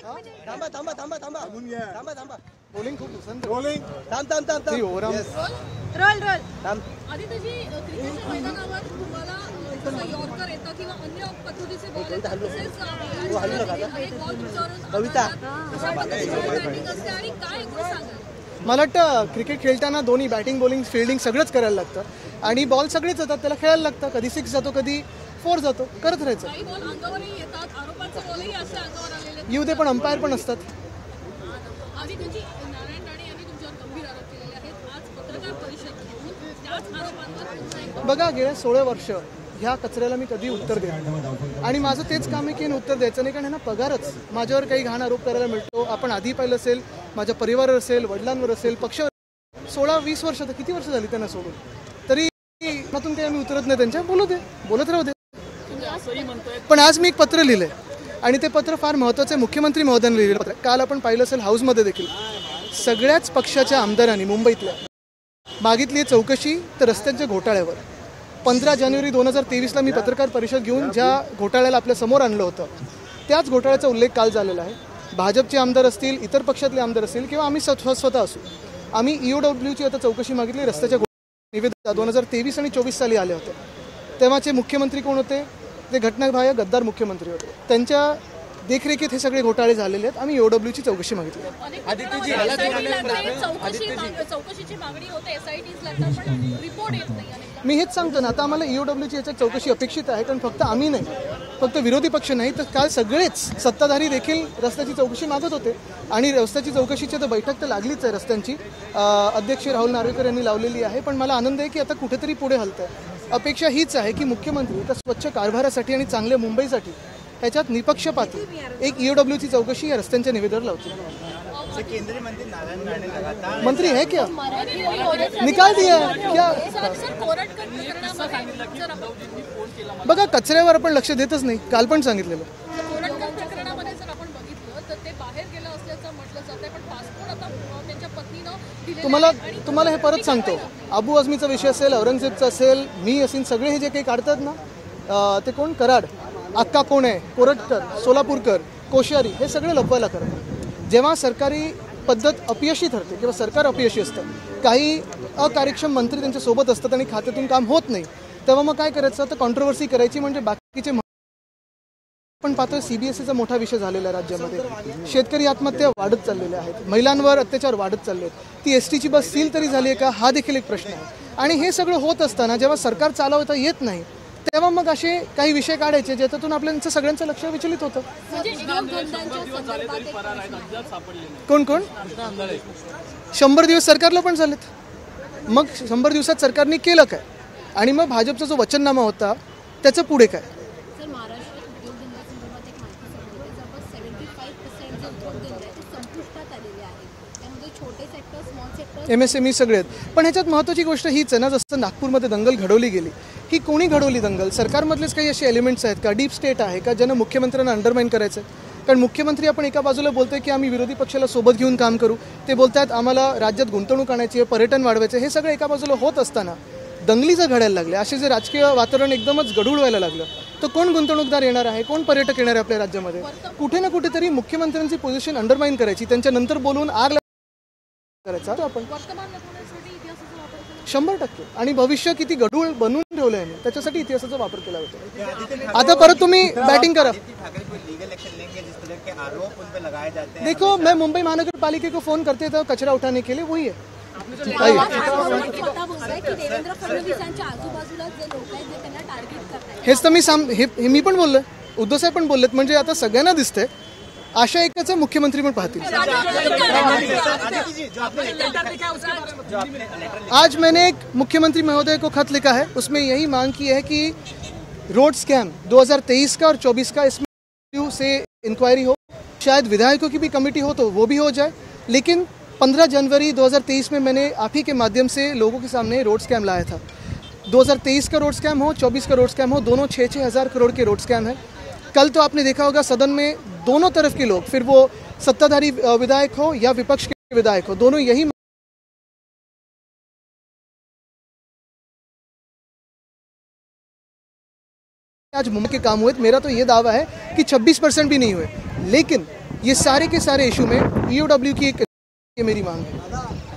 थांबा थांबा थांबा थांबा थांबा थांबा बॉलिंग खूप पसंत रोलिंग थांब थांब थांब थांब ओव्हर रोल रोल थांब आदित्यजी क्रिकेटच्या मैदानावर तुम्हाला जसं यॉर्कर येतं किंवा अन्य पद्धतीचे बॉल येतात तसेच अनेक बॉल तुमच्यावरून कविता बॅटिंग असते आणि काय गुण सांगाल? मला वाटतं क्रिकेट खेळताना दोन्ही बॅटिंग बॉलिंग फिल्डिंग सगळंच करायला लागतं आणि बॉल सगळेच येतात, त्याला खेळायला लागतं. कधी 6 जातो, कधी 4 जातो, करत राहायचं. काही बॉल अंगावरही येतात, आरोपांचे बॉलही असे अंगावर आलेले आहेत. येऊ दे, पण अंपायर पण असतात. आदित्यजी, नारायण राणे यांनी तुमच्यावर गंभीर आरोप केलेले आहेत. आज पत्रकार परिषद घेऊन त्याच आरोपांवर पुन्हा एकदा बघा, गेल्या 16 वर्ष ह्या कचऱ्याला मी कधी उत्तर देत नाही आणि माझं तेच काम आहे की उत्तर द्यायचं नाही, कारण ह्यांना पगारच माझ्यावर काही घाण आरोप करायला मिळतो. आपण आधी पाहिलं असेल, माझ्या परिवारावर असेल, वडिलांवर असेल, पक्षावर. 16-20 वर्ष, तर किती वर्ष झाली त्यांना सोडून, तरी त्यातून काही आम्ही उतरत नाही. त्यांच्या बोलू दे, बोलत राहू दे. पण आज मी एक पत्र लिहिलंय आणि ते पत्र फार महत्त्वाचं आहे. मुख्यमंत्री महोदयांनी लिहिलेलं पत्र. काल आपण पाहिलं असेल हाऊसमध्ये देखील सगळ्याच पक्षाच्या आमदारांनी मुंबईतल्या मागितली आहे चौकशी तर रस्त्यांच्या घोटाळ्यावर. 15 जानेवारी 2023ला मी पत्रकार परिषद घेऊन ज्या घोटाळ्याला आपल्या समोर आणलं होतं त्याच घोटाळ्याचा उल्लेख काल झालेला आहे. भाजपचे आमदार असतील, इतर पक्षातले आमदार असतील किंवा आम्ही स्वतः असू, आम्ही EOWची आता चौकशी मागितली. रस्त्याच्या निवेदन 2023 आणि 24 साली आले होते. तेव्हाचे मुख्यमंत्री कोण होते? ते घटनाबाह्य गद्दार मुख्यमंत्री होते. त्यांच्या देखरेखीत हे सगळे घोटाळे झालेले आहेत. आम्ही EOWची चौकशी मागितली. चौकशीची मागणी होते, SITs लागतात, पण रिपोर्ट येत नाही. मी हेच सांगतो ना, आता आम्हाला EOWची याच्यात चौकशी अपेक्षित आहे, कारण फक्त आम्ही नाही, फक्त विरोधी पक्ष नाही, तर काल सगळेच सत्ताधारी देखील रस्त्याची चौकशी मागत होते. आणि रस्त्याची चौकशीची तर बैठक तर लागलीच आहे रस्त्यांची. अध्यक्ष राहुल नार्वेकर यांनी लावलेली आहे. पण मला आनंद आहे की आता कुठेतरी पुढे हलत आहे. अपेक्षा हीच आहे की मुख्यमंत्री तर स्वच्छ कारभारासाठी आणि चांगल्या मुंबईसाठी ह्याच्यात निपक्षपाती एक EOWची चौकशी या रस्त्यांच्या निवेदनावर लावतील. केंद्रीय मंत्री नारायण राणे लगातार मंत्री है क्या? निकाल दिया क्या? बघा, कचऱ्यावर आपण लक्ष देतच नाही. काल पण सांगितलेलं. प्रकरणामध्ये जर आपण बघितलं तर ते बाहेर गेलं असल्याचं म्हटलं जातंय, पण पासपोर्ट आता त्यांच्या पत्नीनं तुम्हाला हे परत सांगतो. अबू आझमीचा विषय असेल, औरंगजेबचा असेल, मी असेल, सगळे हे जे काही काढतात ना, ते कोण? कराड, अक्का कोण आहे, कोरटकर, सोलापूरकर, कोश्यारी, हे सगळे लपवायला करतात. जेव्हा सरकारी पद्धत अपयशी ठरते किंवा सरकार अपयशी असतं, काही अकार्यक्षम मंत्री त्यांच्या सोबत असतात आणि खात्यातून काम होत नाही, तेव्हा मग काय करायचं? तर कॉन्ट्रोवर्सी करायची. म्हणजे बाकीचे आपण पाहतोय CBSEचा मोठा विषय झालेला आहे राज्यामध्ये. शेतकरी आत्महत्या वाढत चाललेल्या आहेत, महिलांवर अत्याचार वाढत चालले आहेत. ती STची बस सील तरी झाली आहे का, हा देखील एक प्रश्न आहे. आणि हे सगळं होत असताना जेव्हा सरकार चालवता येत नाही, तेव्हा मग असे काही विषय काढायचे ज्याच्यातून आपल्याचं सगळ्यांचं लक्ष विचलित होतं. कोण कोण? 100 दिवस सरकारला पण झालेत. मग 100 दिवसात सरकारने केलं काय? आणि मग भाजपचा जो वचननामा होता त्याचं पुढे काय? MSME सगळे आहेत. पण ह्याच्यात महत्त्वाची गोष्ट हीच आहे ना, जसं नागपूरमध्ये दंगल घडवली गेली, ही कोणी घडवली दंगल? सरकारमधलेच काही असे एलिमेंट्स आहेत का? डीप स्टेट आहे का ज्यांना मुख्यमंत्र्यांना अंडरमाइन करायचं आहे? कारण मुख्यमंत्री आपण एका बाजूला बोलतोय की आम्ही विरोधी पक्षाला सोबत घेऊन काम करू, ते बोलतात आम्हाला राज्यात गुंतवणूक आणायची आहे, पर्यटन वाढवायचं. हे सगळं एका बाजूला होत असताना दंगली जर घडायला लागले, असे जे राजकीय वातावरण एकदमच गढूळ व्हायला लागलं, तर कोण गुंतवणूकदार येणार आहे, कोण पर्यटक येणार आहे आपल्या राज्यामध्ये? कुठे ना कुठेतरी मुख्यमंत्र्यांची पोझिशन अंडरमाइन करायची, त्यांच्यानंतर बोलून आग करायचा आपण 100%. आणि भविष्य किती गढूळ बनवून ठेवलं आहे त्याच्यासाठी इतिहासाचा वापर केला होता. आता परत तुम्ही बॅटिंग करा. देखो, मैं मुंबई महानगर पालिका को फोन करते थे कचरा उठाने के लिए, वही है. हेच तर मी पण बोललोय, उद्धव साहेब पण बोललेत. म्हणजे आता सगळ्यांना दिसतंय, आशा एकच आहे, मुख्यमंत्री पण पाहतील. आज मैंने एक मुख्यमंत्री महोदय को खत लिखा है, उसमें यही मांग की है कि रोड स्कैम 2023 का और 24 का इसमें से इंक्वायरी हो. शायद विधायकों की भी कमेटी हो तो वो भी हो जाए. लेकिन 15 जनवरी 2023 में मैंने आप ही के माध्यम से लोगों के सामने रोड स्कैम लाया था. 2023 का रोड स्कैम हो, 24 का रोड स्कैम हो, दोनों 6-6 हज़ार करोड़ के रोड स्कैम है. कल तो आपने देखा होगा सदन में दोनों तरफ के लोग, फिर वो सत्ताधारी विधायक हो या विपक्ष के विधायक हो, दोनों यही आज मुंबई के काम हुए. मेरा तो ये दावा है कि 26% भी नहीं हुए. लेकिन ये सारे के सारे इशू में EOW की एक ये मेरी मांग है।